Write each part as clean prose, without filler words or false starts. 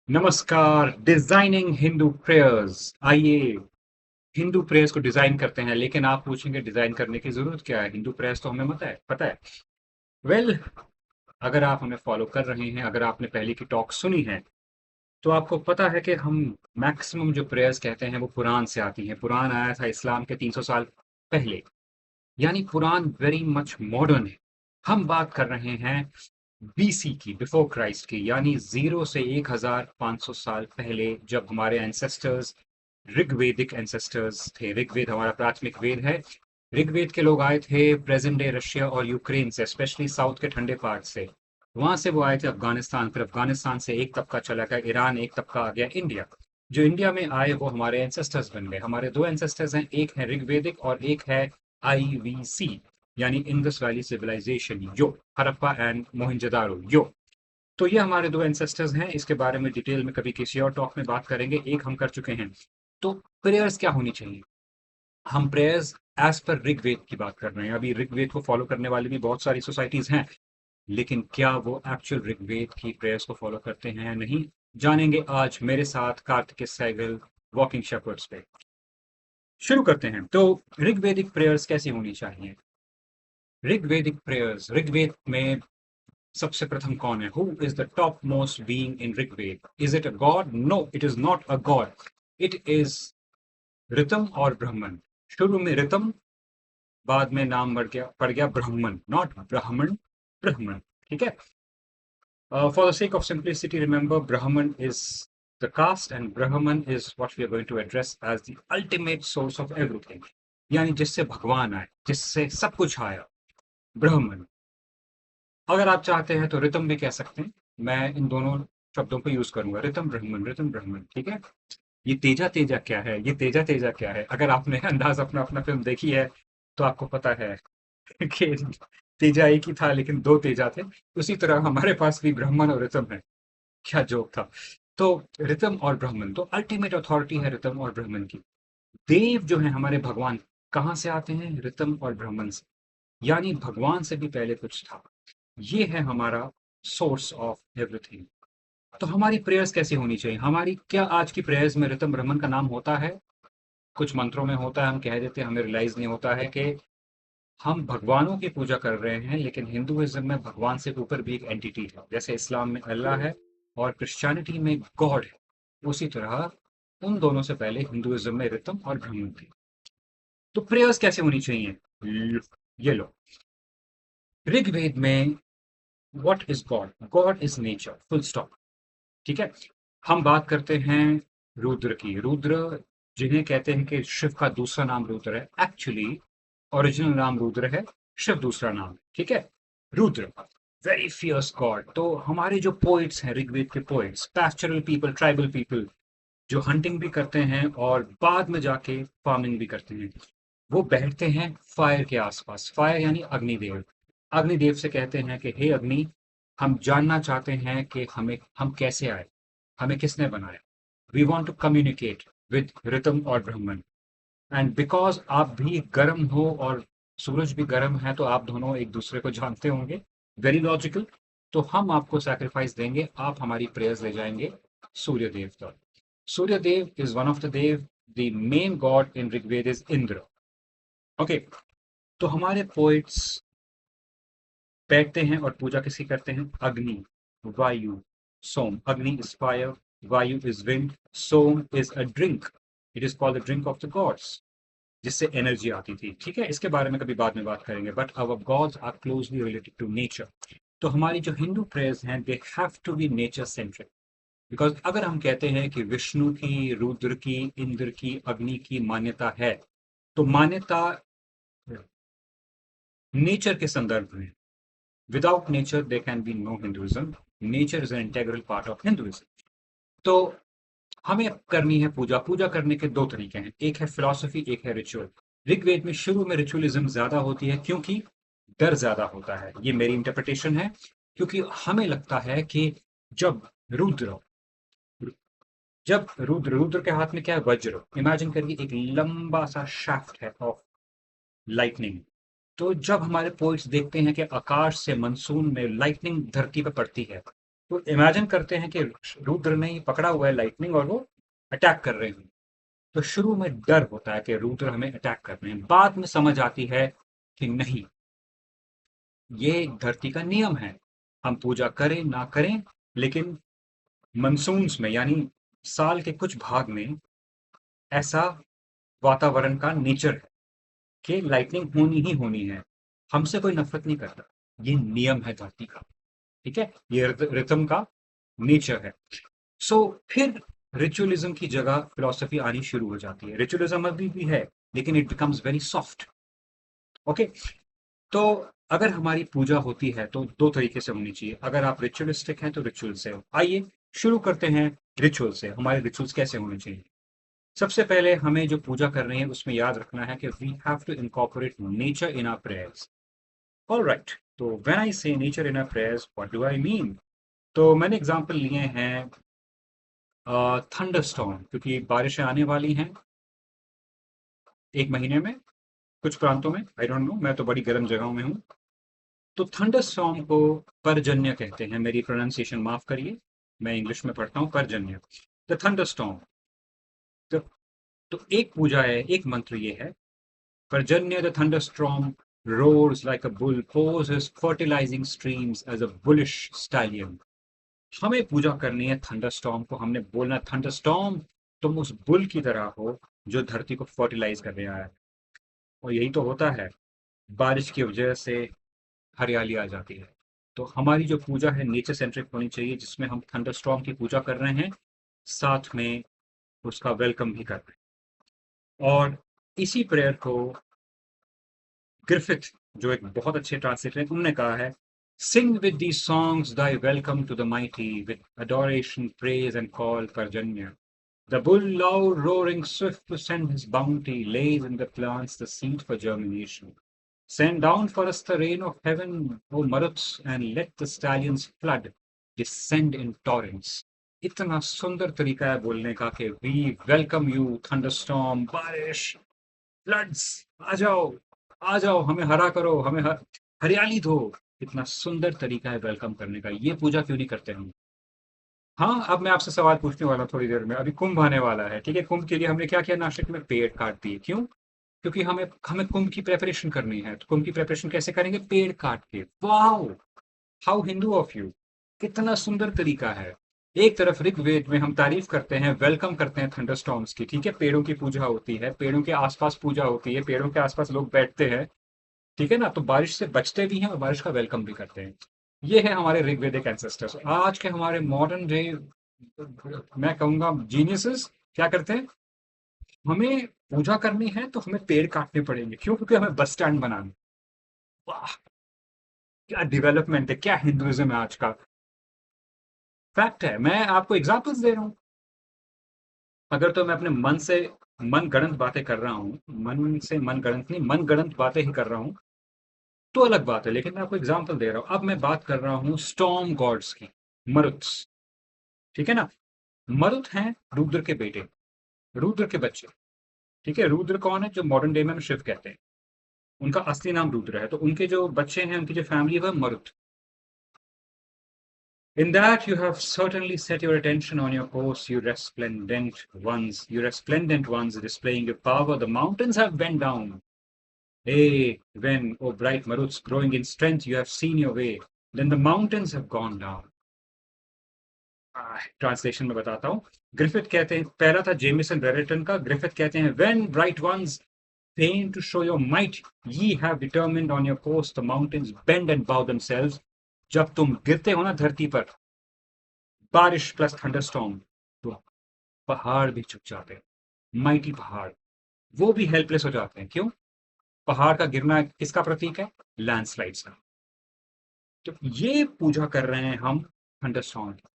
नमस्कार। Designing Hindu prayers. आइए Hindu prayers को डिजाइन करते हैं। लेकिन आप पूछेंगे डिजाइन करने की जरूरत क्या है, हिंदू प्रेयर्स तो हमें पता है। वेल, अगर आप हमें फॉलो कर रहे हैं, अगर आपने पहले की टॉक सुनी है, तो आपको पता है कि हम मैक्सिमम जो प्रेयर्स कहते हैं वो कुरान से आती हैं। कुरान आया था इस्लाम के 300 साल पहले, यानी कुरान वेरी मच मॉडर्न है। हम बात कर रहे हैं बीसी की, बिफोर क्राइस्ट की, यानी 0 से 1500 साल पहले, जब हमारे एंसेस्टर्स, ऋग्वेदिक एंसेस्टर्स थे। ऋग्वेद हमारा प्राथमिक वेद है। ऋग्वेद के लोग आए थे प्रेजेंट डे रशिया और यूक्रेन से, स्पेशली साउथ के ठंडे पार्ट से। वहां से वो आए थे अफगानिस्तान, फिर अफगानिस्तान से एक तबका चला गया ईरान, एक तबका आ गया इंडिया। जो इंडिया में आए वो हमारे एंसेस्टर्स बन गए। हमारे दो एंसेस्टर्स हैं, एक है ऋग्वेदिक और एक है आईवीसी, यानी इंडस वैली सिविलाइजेशन, यो, हड़प्पा एंड मोहनजोदारो, यो। तो ये हमारे दो एंसेस्टर्स हैं। इसके बारे में डिटेल में कभी किसी और टॉक में बात करेंगे, एक हम कर चुके हैं। तो प्रेयर्स क्या होनी चाहिए? हम प्रेयर्स एज पर ऋग्वेद की बात कर रहे हैं। अभी ऋग्वेद को फॉलो करने वाली भी बहुत सारी सोसाइटीज हैं, लेकिन क्या वो एक्चुअल ऋग्वेद की प्रेयर्स को फॉलो करते हैं या नहीं, जानेंगे आज मेरे साथ कार्तिक सहगल, वॉकिंग शेपर्ड्स पे। शुरू करते हैं। तो ऋग्वेदिक प्रेयर्स कैसी होनी चाहिए? ऋग्वेदिक प्रेयर्स, ऋग्वेद में सबसे प्रथम कौन है? Who is the top most being in Rigveda? Is it a god? No, it is not a god. It is Ritam और ब्रह्मन। शुरू में ऋतम, बाद में नाम पड़ गया ब्राह्मण, नॉट ब्राह्मण, ब्राह्मण। ठीक है। For the sake of simplicity, remember Brahman is the caste and Brahman is what we are going to address as the ultimate source of everything. यानी जिससे भगवान आए, जिससे सब कुछ आया, ब्राह्मण। अगर आप चाहते हैं तो रितम भी कह सकते हैं। मैं इन दोनों शब्दों को यूज करूंगा, रितम ब्राह्मण, रितम ब्राह्मण। ठीक है। ये तेजा तेजा क्या है, ये तेजा तेजा क्या है? अगर आपने अंदाज अपना अपना फिल्म देखी है तो आपको पता है कि तेजा एक ही था लेकिन दो तेजा थे। उसी तरह हमारे पास भी ब्राह्मण और रितम है। क्या जोक था। तो ऋतम और ब्राह्मण, तो अल्टीमेट अथॉरिटी है ऋतम और ब्राह्मण की। देव जो है हमारे भगवान, कहाँ से आते हैं? ऋतम और ब्राह्मण से। यानी भगवान से भी पहले कुछ था। ये है हमारा सोर्स ऑफ एवरीथिंग। तो हमारी प्रेयर्स कैसी होनी चाहिए? हमारी क्या आज की प्रेयर्स में ऋतम ब्राह्मण का नाम होता है? कुछ मंत्रों में होता है, हम कह देते हैं, हमें रियलाइज नहीं होता है कि हम भगवानों की पूजा कर रहे हैं। लेकिन हिंदुइज्म में भगवान से ऊपर भी एक एंटिटी है, जैसे इस्लाम में अल्लाह है और क्रिश्चियनिटी में गॉड है। उसी तरह उन दोनों से पहले हिंदुइज्म में रितम और ब्राह्मण थे। तो प्रेयर्स कैसे होनी चाहिए? ये लो, ऋग्वेद में what is God? God is nature, full stop. ठीक है। हम बात करते हैं रुद्र की। रुद्र, जिन्हें कहते हैं कि शिव का दूसरा नाम रुद्र है, एक्चुअली ओरिजिनल नाम रुद्र है, शिव दूसरा नाम है। ठीक है। Rudra, very fierce god. तो हमारे जो पोइट्स हैं, ऋग्वेद के poets, pastoral people, tribal people, जो हंटिंग भी करते हैं और बाद में जाके फार्मिंग भी करते हैं, वो बैठते हैं फायर के आसपास। फायर यानी अग्निदेव। अग्निदेव से कहते हैं कि हे अग्नि, हम जानना चाहते हैं कि हम कैसे आए, हमें किसने बनाया। We want to communicate with Ritam और ब्राह्मण। एंड बिकॉज आप भी गर्म हो और सूरज भी गर्म है, तो आप दोनों एक दूसरे को जानते होंगे। Very logical. तो हम आपको सैक्रिफाइस देंगे, आप हमारी प्रेयर्स ले जाएंगे सूर्य देव तक। Surya Dev is one of the dev. The main god in Rigveda is Indra. Okay. तो हमारे पोइट्स बैठते हैं और पूजा किसकी करते हैं? अग्नि, Vayu, Soma. Agni is fire, Vayu is wind, Soma is a drink. It is called the drink of the gods, जिससे एनर्जी आती थी। ठीक है। इसके बारे में कभी बाद में बात करेंगे, but our gods are closely related to nature. तो हमारी जो हिंदू प्रेयर्स हैं, they have to be nature centric. Because अगर हम कहते हैं कि विष्णु की, रुद्र की, इंद्र की, अग्नि की मान्यता है, तो मान्यता नेचर के संदर्भ में। Without nature there can be no Hinduism. Nature is an integral part of Hinduism. तो हमें करनी है पूजा। पूजा करने के दो तरीके हैं, एक है फिलॉसफी, एक है रिचुअल। ऋग्वेद में शुरू में रिचुअलिज्म ज्यादा होती है, क्योंकि डर ज्यादा होता है। ये मेरी इंटरप्रिटेशन है। क्योंकि हमें लगता है कि जब रुद्र रुद्र के हाथ में क्या है? वज्र। इमेजिन करिए, एक लंबा सा शाफ्ट है ऑफ लाइटनिंग। तो जब हमारे पोइट्स देखते हैं कि आकाश से मनसून में लाइटनिंग धरती पर पड़ती है, तो इमेजिन करते हैं कि रुद्र ने ही पकड़ा हुआ है लाइटनिंग और वो अटैक कर रहे हैं। तो शुरू में डर होता है कि रुद्र हमें अटैक कर रहे हैं, बाद में समझ आती है कि नहीं, ये धरती का नियम है, हम पूजा करें ना करें, लेकिन मनसून्स में यानी साल के कुछ भाग में ऐसा वातावरण का नेचर है कि लाइटनिंग होनी ही होनी है। हमसे कोई नफरत नहीं करता, ये नियम है धरती का। ठीक है, ये रिथम का नेचर है। सो फिर रिचुअलिज्म की जगह फिलोसफी आनी शुरू हो जाती है। रिचुअलिज्म अभी भी है, लेकिन it becomes very soft. Okay, तो अगर हमारी पूजा होती है तो दो तरीके से होनी चाहिए। अगर आप रिचुअलिस्टिक हैं तो रिचुअल से। आइए शुरू करते हैं रिचुअल से। हमारे रिचुअल्स कैसे होने चाहिए? सबसे पहले हमें जो पूजा कर रहे हैं उसमें याद रखना है कि we have to incorporate nature in our prayers. Alright, तो when I say nature in our prayers, what do I mean? तो मैंने एग्जांपल लिए हैं थंडरस्टॉर्म, क्योंकि बारिशें आने वाली हैं एक महीने में कुछ प्रांतों में। आई डोंट नो, मैं तो बड़ी गर्म जगहों में हूँ। तो थंडरस्टॉर्म को पर्जन्य कहते हैं। मेरी प्रोनाउंसिएशन माफ करिए, मैं इंग्लिश में पढ़ता हूँ, पर्जन्य। The thunderstorm. तो, तो एक पूजा है, एक मंत्र ये है, पर्जन्य the thunderstorm roars like a bull, pours his fertilizing streams as a bullish stallion. हमें पूजा करनी है थंडरस्टॉर्म को। हमने बोलना, थंडरस्टॉर्म तुम उस बुल की तरह हो जो धरती को फर्टिलाइज कर रहा है। और यही तो होता है, बारिश की वजह से हरियाली आ जाती है। तो हमारी जो पूजा है नेचर सेंट्रिक होनी चाहिए, जिसमें हम थंडरस्टॉर्म की पूजा कर रहे हैं, साथ में उसका वेलकम भी कर रहे हैं। और इसी प्रेयर को ग्रिफिथ, जो एक बहुत अच्छे ट्रांसलेटर हैं, उन्होंने कहा है, sing with the songs thy welcome to the mighty with adoration praise and call Parjanya. The bull, loud roaring, swift to send his bounty, lays in the plants the seed for germination. Send down for us the rain of heaven, O Maruts, and let the stallions flood, descend in torrents. इतना सुंदर तरीका है बोलने का कि we welcome you thunderstorm, बारिश, floods, आ जाओ, आ जाओ, हमें हरा करो, हमें हरियाली दो। इतना सुंदर तरीका है वेलकम करने का, ये पूजा क्यों नहीं करते हम? हाँ, अब मैं आपसे सवाल पूछने वाला हूँ थोड़ी देर में। अभी कुंभ आने वाला है, ठीक है? कुंभ के लिए हमने क्या किया नासिक में? पेड़ काट दिए। क्यों? क्योंकि हमें हमें कुंभ की प्रेपरेशन करनी है। तो कुंभ की प्रेपरेशन कैसे करेंगे? पेड़ काट के। Wow, how Hindu of you! कितना सुंदर तरीका है। एक तरफ ऋग्वेद में हम तारीफ करते हैं, वेलकम करते हैं थंडरस्टॉर्म्स की, ठीक है, पेड़ों की पूजा होती है, पेड़ों के आसपास पूजा होती है, पेड़ों के आसपास लोग बैठते हैं, ठीक है ना? तो बारिश से बचते भी हैं और बारिश का वेलकम भी करते हैं। ये है हमारे ऋग्वेदिक एंसेस्टर्स। आज के हमारे मॉडर्न डे, मैं कहूंगा जीनियसेस, क्या करते हैं? हमें पूजा करनी है तो हमें पेड़ काटने पड़ेंगे। क्यों? क्योंकि हमें बस स्टैंड बनाना है। वाह, क्या डेवलपमेंट है, क्या हिंदुइज्म है आज का! फैक्ट है, मैं आपको एग्जांपल्स दे रहा हूँ। अगर तो मैं अपने मन से मन गढ़ंत बातें कर रहा हूँ, मन से मन गढ़ंत नहीं, मन गढ़ंत बातें ही कर रहा हूँ, तो अलग बात है। लेकिन मैं आपको एग्जांपल दे रहा हूँ। अब मैं बात कर रहा हूँ स्टॉर्म गॉड्स की, मरुत्स, ठीक है ना? मरुत हैं रुद्र के बेटे, रुद्र के बच्चे। ठीक है, रुद्र कौन है? जो मॉडर्न डे में हम शिव कहते हैं, उनका असली नाम रुद्र है। तो उनके जो बच्चे हैं, उनकी जो फैमिली है, वह मरुत। In that you have certainly set your attention on your course, you resplendent ones displaying your power. The mountains have bent down. Hey, when, O bright Maruts, growing in strength, you have seen your way, then the mountains have gone down. Translation में बताता हूँ। Griffith कहते हैं, पहला था Jameson Brereton का। Griffith कहते हैं, when bright ones feign to show your might, ye have determined on your course, the mountains bend and bow themselves. जब तुम गिरते हो ना धरती पर, बारिश प्लस थंडरस्टॉर्म, तो पहाड़ भी झुक जाते हैं। माइटी पहाड़, वो भी हेल्पलेस हो जाते हैं। क्यों? पहाड़ का गिरना किसका प्रतीक है? लैंडस्लाइड्स का। तो ये पूजा कर रहे हैं हम थंडरस्टॉर्म की।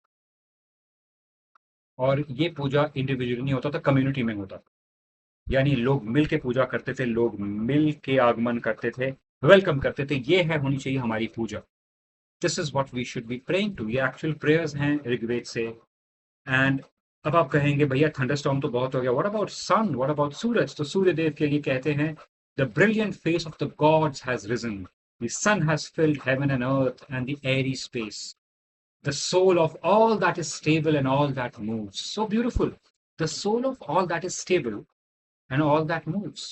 और ये पूजा इंडिविजुअली नहीं होता था, कम्युनिटी में होता था। यानी लोग मिल के पूजा करते थे, लोग मिल के आगमन करते थे, वेलकम करते थे। ये है होनी चाहिए हमारी पूजा। This is what we should be praying to. ये एक्चुअल प्रेयर्स हैं ऋग्वेद से। एंड अब आप कहेंगे भैया थंडरस्टॉर्म तो बहुत हो गया, what about sun, what about suraj? तो सूर्य देव के लिए कहते हैं, the brilliant face of the gods has risen, the sun has filled heaven and earth and the airy space. The soul of all that is stable and all that moves. So beautiful. The soul of all that is stable and all that moves.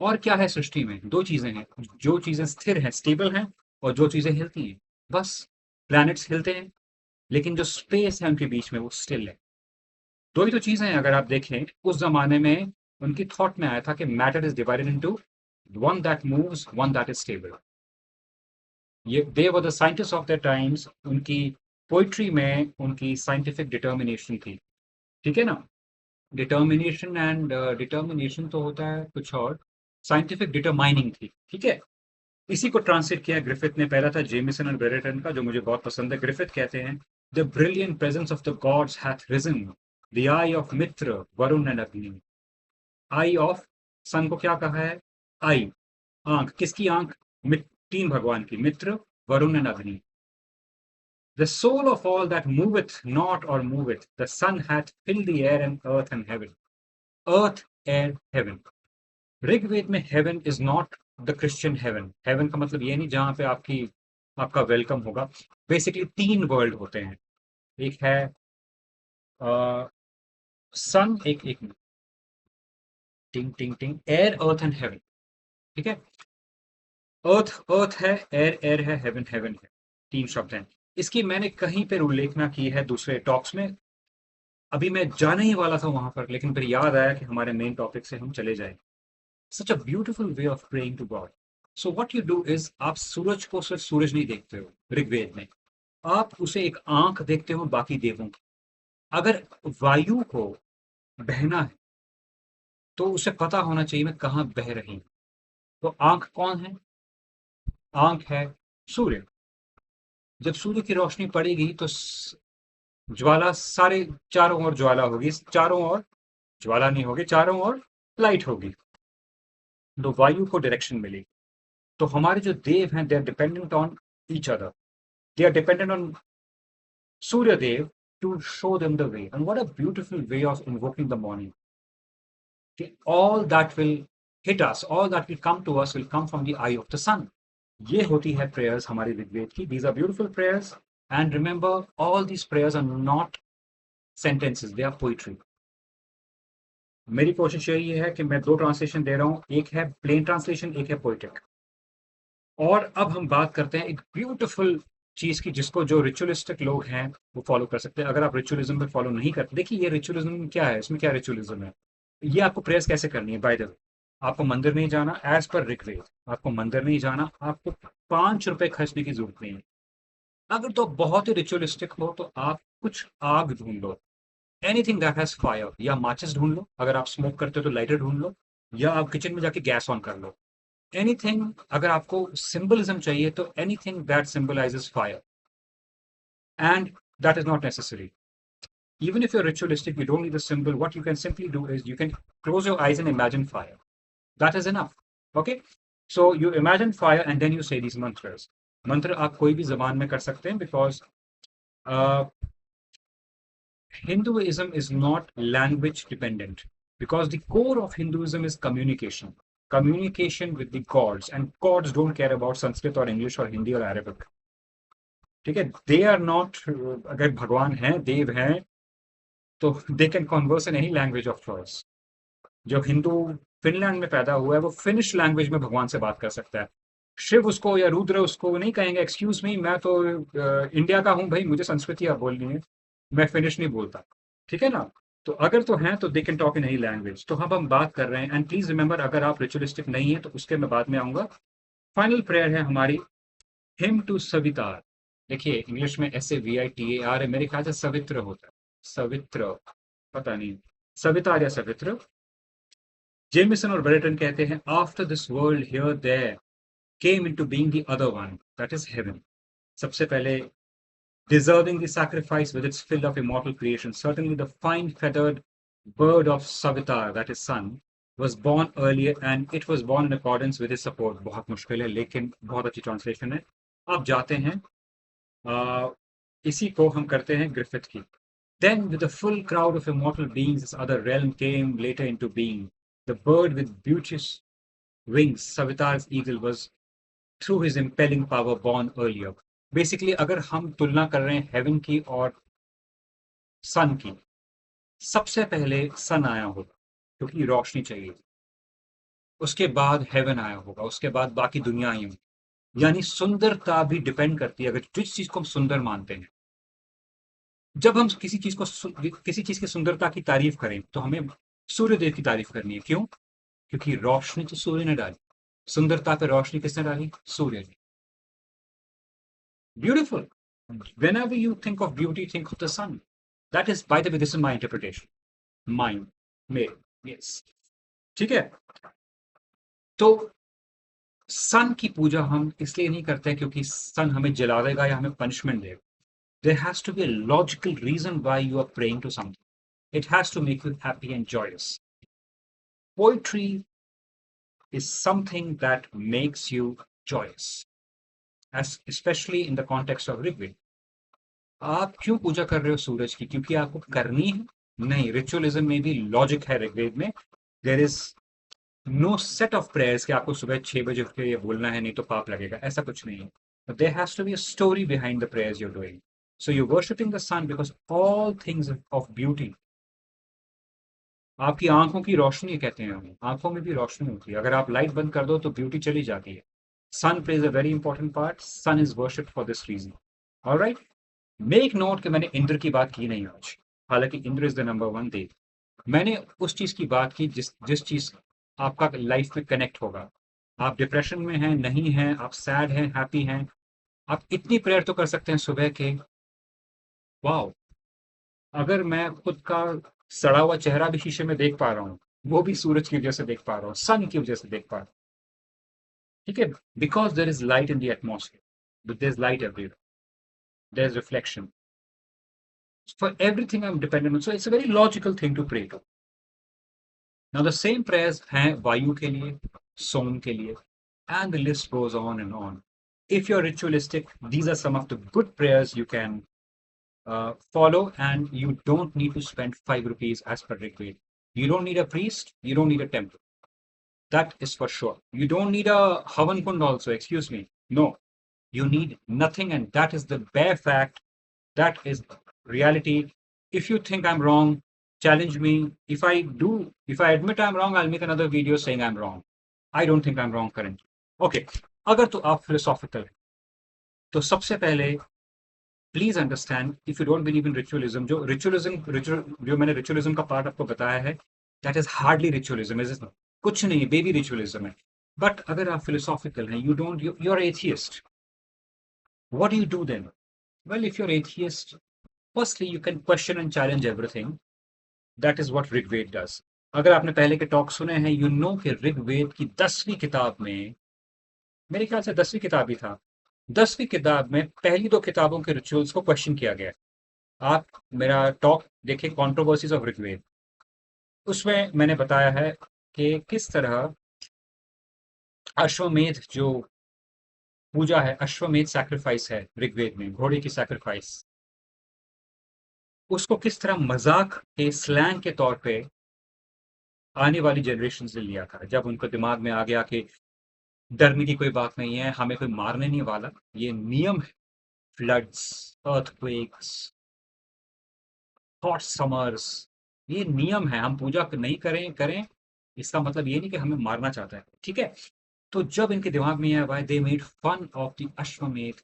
और क्या है सृष्टि में? दो चीजें हैं, जो चीजें स्थिर हैं, स्टेबल हैं, और जो चीजें हिलती हैं। बस प्लैनेट्स हिलते हैं, लेकिन जो स्पेस है उनके बीच में वो स्टिल है। दो ही तो चीजें हैं। अगर आप देखें, उस जमाने में उनकी थॉट में आया था कि matter is divided into one that moves, one that is stable. ये they were the scientist of the times. उनकी पोइट्री में उनकी साइंटिफिक डिटर्मिनेशन थी। ठीक है ना? डिटर्मिनेशन एंड डिटर्मिनेशन तो होता है कुछ और, साइंटिफिक डिटरमाइनिंग थी। ठीक है? इसी को ट्रांसलेट किया ग्रिफिथ ने। पहला था जेमिसन और ब्रेरेटन का, जो मुझे बहुत पसंद है। ग्रिफिथ कहते हैं, the brilliant presence of the gods hath risen, the eye of Mitra, Varuna and Agni. Eye of सन को क्या कहा है? आई, आंख। किसकी आंख? तीन भगवान की, मित्र, वरुण एंड अग्नि। The soul of all that moveth not or moveth, the sun hath filled the air and earth and heaven. Earth, air, heaven. Rigveda में heaven is not the Christian heaven. Heaven का मतलब ये नहीं जहां पे आपका वेलकम होगा। बेसिकली तीन वर्ल्ड होते हैं। एक है सन, एक टिंग टिंग टिंग, एयर, अर्थ एंड हेवन। ठीक है? अर्थ अर्थ है, एयर एयर है, हेवन हेवन है। तीन शब्द हैं। इसकी मैंने कहीं पर उल्लेखना की है दूसरे टॉक्स में। अभी मैं जाने ही वाला था वहां पर, लेकिन फिर याद आया कि हमारे मेन टॉपिक से हम चले जाए। Such a beautiful way of praying to god. So what you do is, आप सूरज को सिर्फ सूरज नहीं देखते हो ऋग्वेद में, आप उसे एक आंख देखते हो बाकी देवों की। अगर वायु को बहना है तो उसे पता होना चाहिए मैं कहाँ बह रही हूं। तो आंख कौन है? आंख है सूर्य। जब सूर्य की रोशनी पड़ेगी तो ज्वाला, सारे चारों ओर ज्वाला होगी, चारों ओर ज्वाला नहीं होगी, चारों ओर लाइट होगी, तो वायु को डायरेक्शन मिलेगी। तो हमारे जो देव हैं, they are dependent on each other. They are dependent on Surya Dev to show them the way. And what a beautiful way of invoking the morning, कि all that will hit us, all that will come to us will come from the eye of the sun. ये होती है prayers हमारी ऋग्वेद की। These are beautiful prayers, and remember, all these prayers are not sentences, they are poetry. मेरी कोशिश यही है कि मैं दो ट्रांसलेशन दे रहा हूं, एक है प्लेन ट्रांसलेशन, एक है पोइटिक। और अब हम बात करते हैं एक ब्यूटीफुल चीज की, जिसको जो रिचुअलिस्टिक लोग हैं वो फॉलो कर सकते हैं। अगर आप रिचुअलिज्म में फॉलो नहीं करते, देखिए ये रिचुअलिज्म क्या है, इसमें क्या रिचुअलिज्म है। ये आपको प्रेयर्स कैसे करनी है? बाय द वे, आपको मंदिर नहीं जाना, एज पर ऋग्वेद आपको मंदिर नहीं जाना, आपको 5 रुपए खर्चने की जरूरत नहीं है। अगर तो बहुत ही रिचुअलिस्टिक हो तो आप कुछ आग ढूंढ लो, एनीथिंग दैट हैज फायर, या माचिस ढूंढ लो, अगर आप स्मोक करते हो तो लाइटर ढूंढ लो, या आप किचन में जाके गैस ऑन कर लो। एनीथिंग, अगर आपको सिंबलिज्म चाहिए तो anything that symbolizes fire, and that is not necessary. Even if you're ritualistic, you don't need a symbol. What you can simply do is you can close your eyes and imagine fire. That is enough. Okay? So you imagine fire and then you say these mantras. मंत्र आप कोई भी जबान में कर सकते हैं, because Hinduism is not language dependent, because the core of Hinduism is communication. Communication with the gods, and gods don't care about Sanskrit or English or Hindi or Arabic. ठीक है? They are not, अगर भगवान हैं, देव हैं, तो they can converse in any language of choice. जो Hindu Finland में पैदा हुआ है वो फिनिश लैंग्वेज में भगवान से बात कर सकता है। शिव उसको या रुद्र उसको नहीं कहेंगे एक्सक्यूज मी, मैं तो इंडिया का हूं भाई, मुझे संस्कृति आप बोलनी है, मैं फिनिश नहीं बोलता। ठीक है ना? तो अगर तो हैं तो they can talk in any language. तो हम बात कर रहे हैं, एंड प्लीज रिमेंबर, अगर आप रिचुअलिस्टिक नहीं है तो उसके मैं बाद में आऊंगा। फाइनल प्रेयर है हमारी, हिम टू सवितार। देखिए इंग्लिश में SAVITAR है, मेरे ख्याल से सवित्र होता है, सवित्र, पता नहीं, सवितार या सवित्र। जेमिसन और ब्रेटन कहते हैं, after this world here there came into being the other one, that is heaven. सबसे पहले deserving the sacrifice with its fill of immortal creation. Certainly the fine feathered bird of Savitar, that is sun, was born earlier, and it was born in accordance with his support. बहुत मुश्किल है लेकिन बहुत अच्छी translation है। अब जाते हैं, इसी को हम करते हैं ग्रिफिथ की। Then with a full crowd of immortal beings, this other realm came later into being. The bird with beauteous wings, Savitar's eagle, was through his impelling power born earlier. Basically अगर हम तुलना कर रहे हैं haven की और सन की, सबसे पहले सन आया होगा क्योंकि रोशनी चाहिए, उसके बाद हेवन आया होगा, उसके बाद बाकी दुनिया आई होगी। यानी सुंदरता भी डिपेंड करती है, अगर जिस चीज को हम सुंदर मानते हैं, जब हम किसी चीज की सुंदरता की तारीफ करें तो हमें सूर्य देव की तारीफ करनी है। क्यों? क्योंकि रोशनी तो सूर्य ने डाली, सुंदरता पे रोशनी किसने डाली? सूर्य ने। Beautiful. Whenever you think of beauty, think of the sun. That is, by the way, this is my interpretation. Mine. मेरे। Yes. ठीक है? तो सन की पूजा हम इसलिए नहीं करते हैं क्योंकि सन हमें जला देगा या हमें पनिशमेंट देगा। There has to be a logical reason why you are praying to something. It has to make you happy and joyous. Poetry is something that makes you joyous, as especially in the context of Rigveda. आप क्यों पूजा कर रहे हो सूरज की? क्योंकि आपको करनी है? नहीं, रिचुअलिज्म में भी लॉजिक है ऋग्वेद में। There is no set of prayers कि आपको सुबह 6 बजे उठ के ये बोलना है नहीं तो पाप लगेगा, ऐसा कुछ नहीं है। There has to be a story behind the prayers you are doing. So you worshipping the sun because all things of beauty, आपकी आंखों की रोशनी कहते हैं हम, आंखों में भी रोशनी होती है, अगर आप लाइट बंद कर दो तो ब्यूटी चली जाती है। Sun plays a very important part, sun is worship for this reason. Alright, make note कि मैंने इंद्र की बात की नहीं आज, हालांकि Indra is the number one dev. मैंने उस चीज की बात की जिस जिस चीज आपका लाइफ में कनेक्ट होगा। आप डिप्रेशन में हैं, नहीं हैं, आप सैड हैं, हैप्पी हैं, आप इतनी प्रेयर तो कर सकते हैं सुबह के, वाओ, अगर मैं खुद का सड़ा हुआ चेहरा भी शीशे में देख पा रहा हूँ, वो भी सूरज की वजह से देख पा रहा हूँ, सन की वजह से देख पा रहा हूँ। ठीक है? Because there is light in the atmosphere, there is light everywhere, there is reflection. For everything I'm dependent on. So it's a very logical thing to pray to. Now the same prayers हैं वायु के लिए, सोम के लिए, and the list goes on and on. If you're ritualistic, these are some of the good prayers you can follow, and you don't need to spend 5 rupees as per Rigveda. You don't need a priest, you don't need a temple. That is for sure. You don't need a Havan Kund also, excuse me. No, you need nothing, and that is the bare fact. That is reality. If you think I'm wrong, challenge me. If I admit I'm wrong, I'll make another video saying I'm wrong. I don't think I'm wrong currently. Okay, अगर तो आप philosophical हैं, तो सबसे पहले please understand, if you don't believe in ritualism, जो मैंने ritualism का पार्ट आपको बताया है, that is hardly ritualism, is कुछ नहीं, बेबी रिचुअलिज्म है। बट अगर आप फिलोसॉफिकल हैं, you are atheist, what do you do then? Well, if you are atheist, firstly you can question and challenge everything. That is what Rigveda does. अगर आपने पहले के टॉक सुने हैं, यू नो कि ऋग्वेद की 10वीं किताब में, मेरे ख्याल से 10वीं किताब ही था, 10वीं किताब में पहली 2 किताबों के रिचुअल्स को क्वेश्चन किया गया। आप मेरा टॉक देखिए, कॉन्ट्रोवर्सीज ऑफ ऋग्वेद, उसमें मैंने बताया है कि किस तरह अश्वमेध जो पूजा है, अश्वमेध सैक्रिफाइस है ऋग्वेद में, घोड़े की सैक्रिफाइस, उसको किस तरह मजाक के स्लैंग के तौर पे आने वाली जनरेशन से लिया था, जब उनको दिमाग में आ गया कि डरने की कोई बात नहीं है, हमें कोई मारने नहीं वाला, ये नियम है। फ्लड्स, अर्थक्वेक्स, हॉट समर्स, ये नियम है, हम पूजा नहीं करें करें, इसका मतलब ये नहीं कि हमें मारना चाहता है। ठीक है? तो जब इनके दिमाग में आया, they made fun of the Ashvamedha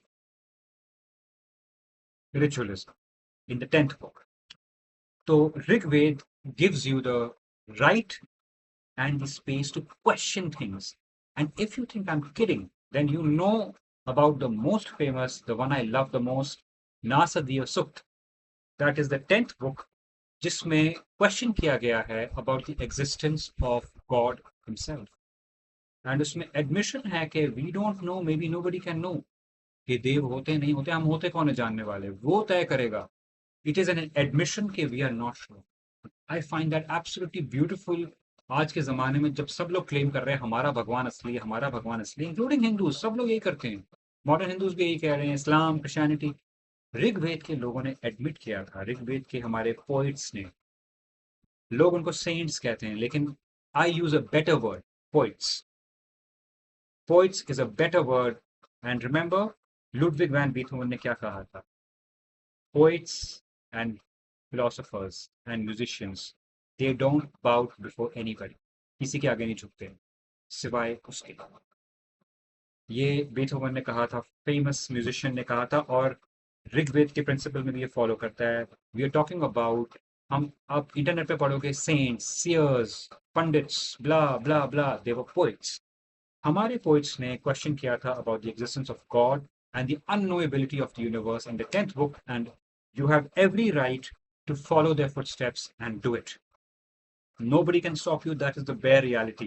ritualism in the 10th book. तो Rigveda gives you the right and the space to question things. And if you think I'm kidding, then you know about the most famous, the one I love the most, Nasadiya Sukt. That is the 10th book, जिसमें question किया गया है about the existence of god himself, and उसमें admission है कि we don't know, maybe nobody can know, कि देव होते नहीं होते, हम होते कौन है जानने वाले, वो तय करेगा। इट इज एन एडमिशन के we are not sure. I find that absolutely beautiful. आज के जमाने में जब सब लोग क्लेम कर रहे हैं हमारा भगवान असली है, हमारा भगवान असली, इंक्लूडिंग हिंदूज, सब लोग यही करते हैं, मॉडर्न हिंदूज भी यही कह रहे हैं, इस्लाम, क्रिश्चियनिटी। ऋग्वेद के लोगों ने एडमिट किया था, ऋग्वेद के हमारे पोइट्स ने, लोग उनको सेंट्स कहते हैं, लेकिन I use a better word, poets. Poets is a better word, and remember, Ludwig van Beethoven ने क्या कहा था? Poets and philosophers and musicians, they don't bow before anybody, किसी के आगे नहीं झुकते सिवाय उसके। ये बीथोवन ने कहा था, फेमस म्यूजिशियन ने कहा था, और ऋग्वेद के प्रिंसिपल में भी ये फॉलो करता है। वी आर टॉकिंग अबाउट, हम आप इंटरनेट पे पढ़ोगे saints, seers, pandits, blah blah blah, they were poets. हमारे पोइट्स ने क्वेश्चन किया था about the existence of god and the unknowability of the universe in the 10th book, and you have every right to follow their footsteps and do it. Nobody can stop you. That is the bare reality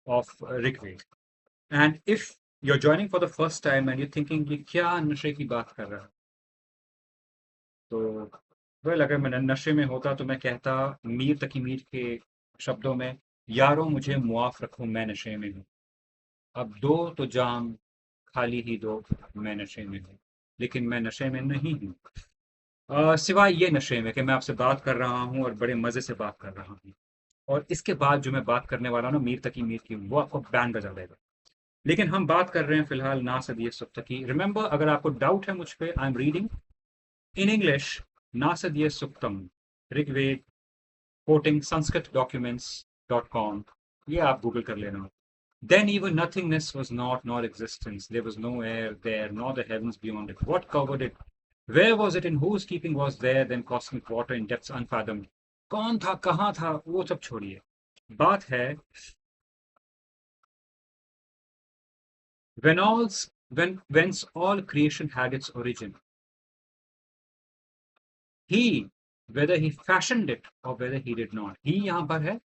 of Rigved. And if you're joining for the first time and you're thinking कि क्या नशे की बात कर रहा है, तो well अगर मैं नशे में होता तो मैं कहता मीर तकी मीर के शब्दों में, यारों मुझे मुआफ रखो मैं नशे में हूँ, अब दो तो जाम खाली ही दो, मैं नशे में हूँ, लेकिन मैं नशे में नहीं हूँ। सिवाय ये नशे में कि मैं आपसे बात कर रहा हूँ और बड़े मज़े से बात कर रहा हूँ, और इसके बाद जो मैं बात करने वाला हूँ ना मीर तकी मीर की, वो आपको बैंड बजा देगा। लेकिन हम बात कर रहे हैं फिलहाल ना सदिये सुक्त की। रिमेंबर, अगर आपको डाउट है मुझ पे, I am reading in English ना सदिये सुक्तम ऋग्वेद quoting sanskritdocuments.com, ये आप गूगल कर लेना। Then even nothingness was not, nor existence. There was no air there, nor the heavens beyond it. What covered it? Where was it? In whose keeping was there? Then cosmic water in depths unfathomed. कौन था, कहाँ था, वो सब छोड़िए। बात है, whence all creation had its origin. He, whether he fashioned it or whether he did not. He यहाँ पर है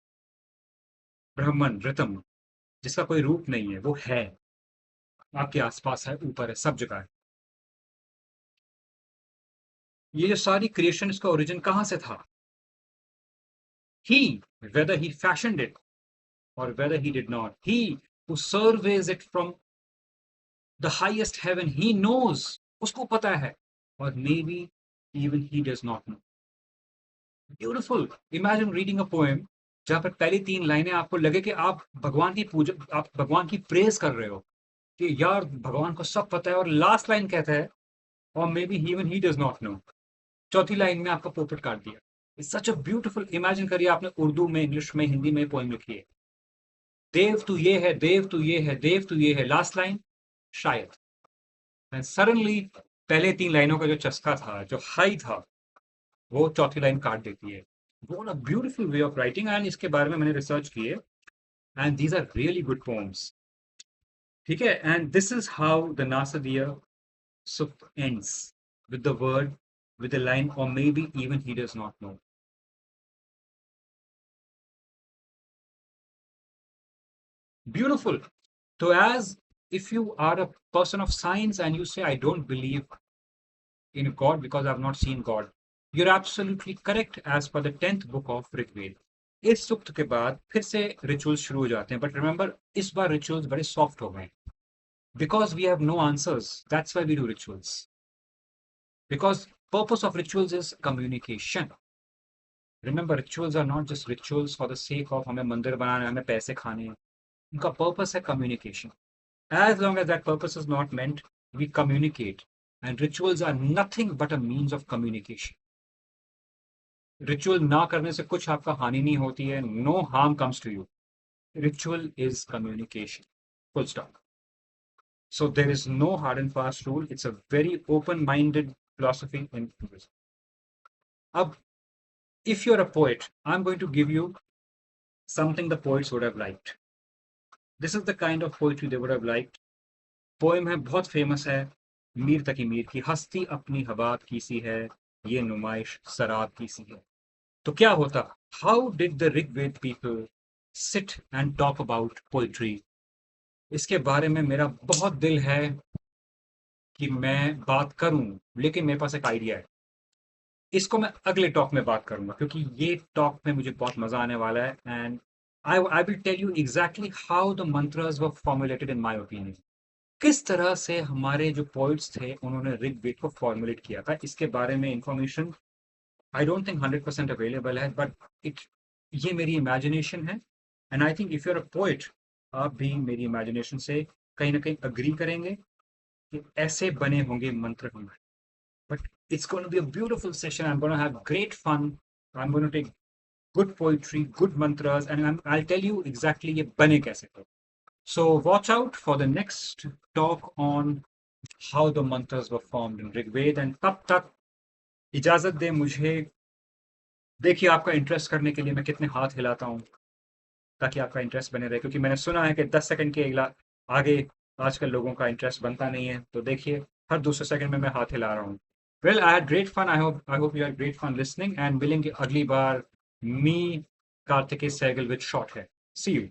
ब्रह्मन, ऋतम, जिसका कोई रूप नहीं है, वो है, आपके आसपास है, ऊपर है, सब जगह है। ये जो सारी क्रिएशन, इसका ओरिजिन कहाँ से था? He, whether he fashioned it or whether he did not. He who surveys it from the highest heaven, he knows, उसको पता है, और maybe even he does not know. Beautiful. Imagine reading a poem जहां पर पहली 3 लाइनें आपको लगे कि आप भगवान की पूजा, आप भगवान की प्रेज कर रहे हो कि यार भगवान को सब पता है, और लास्ट लाइन कहता है और may be even he does not know, चौथी लाइन में आपका पोपट काट दिया। It's such a beautiful, imagine करिए आपने उर्दू में, इंग्लिश में, हिंदी में पोएम लिखी है, देव तू ये है, देव तू ये है, देव तू ये है, लास्ट लाइन शायद, एंड सडनली पहले 3 लाइनों का जो चस्का था, जो हाई था, वो चौथी लाइन काट देती है। What a beautiful way of writing, and इसके बारे में मैंने रिसर्च की है, and these are really good poems. ठीक है, and this is how the Nasadiya Sukta ends with the word, with the line, or maybe even he does not know. Beautiful. So as if you are a person of science and you say I don't believe in God because I've not seen God, you're absolutely correct as per the 10th book of Rigved. इस सूक्त के बाद फिर से rituals शुरू हो जाते हैं, but remember इस बार रिचुअल्स बड़े सॉफ्ट हो गए, because we have no answers, that's why we do rituals, because purpose of rituals is communication. Remember, rituals are not just rituals for the sake of हमें मंदिर बनाने, हमें पैसे खाने, उनका पर्पस है communication. As long as that purpose is not meant, we communicate. And rituals are nothing but a means of communication. Ritual ना करने से कुछ आपका हानि नहीं होती है. No harm comes to you. Ritual is communication. Full stop. So there is no hard and fast rule. It's a very open-minded philosophy in Hinduism. Ab, if you're a poet, I'm going to give you something the poets would have liked. This is the kind of poetry they would have liked. Poem है, बहुत famous है, मीर तकी मीर की, हस्ती अपनी हवात की सी है, ये नुमाइश शराब की सी है। तो क्या होता, how did the Rigveda people sit and talk about poetry? इसके बारे में मेरा बहुत दिल है कि मैं बात करूं, लेकिन मेरे पास एक आइडिया है, इसको मैं अगले टॉक में बात करूंगा, क्योंकि ये टॉक में मुझे बहुत मजा आने वाला है, and I will tell you exactly how the mantras were formulated in my opinion. किस तरह से हमारे जो पोइट्स थे उन्होंने ऋग्वेद को फॉर्मुलेट किया था, इसके बारे में information I don't think 100% available है, बट इट, ये मेरी इमेजिनेशन है, and I think if you are a poet, आप भी मेरी इमेजिनेशन से कहीं ना कहीं अग्री करेंगे कि ऐसे बने होंगे मंत्र हमारे। But it's going to be a beautiful session. I'm going to have great fun. I'm going to take good poetry, good mantras, and I'll tell you exactly ये बने कैसे तो. So watch out for the next talk on how the mantras were formed in Rigved, and तब तक इजाजत दे मुझे. देखिए आपका इंटरेस्ट करने के लिए मैं कितने हाथ हिलाता हूँ ताकि आपका इंटरेस्ट बने रहे, क्योंकि मैंने सुना है कि 10 सेकंड के आगे आजकल लोगों का इंटरेस्ट बनता नहीं है. तो देखिए हर दूसरे सेकंड में मैं हाथ हिला रहा हूँ. Well I had great fun. I hope you had great fun listening, and मिलेंगे अगली बार. Me Kartikeya Sehgal with short है. See you.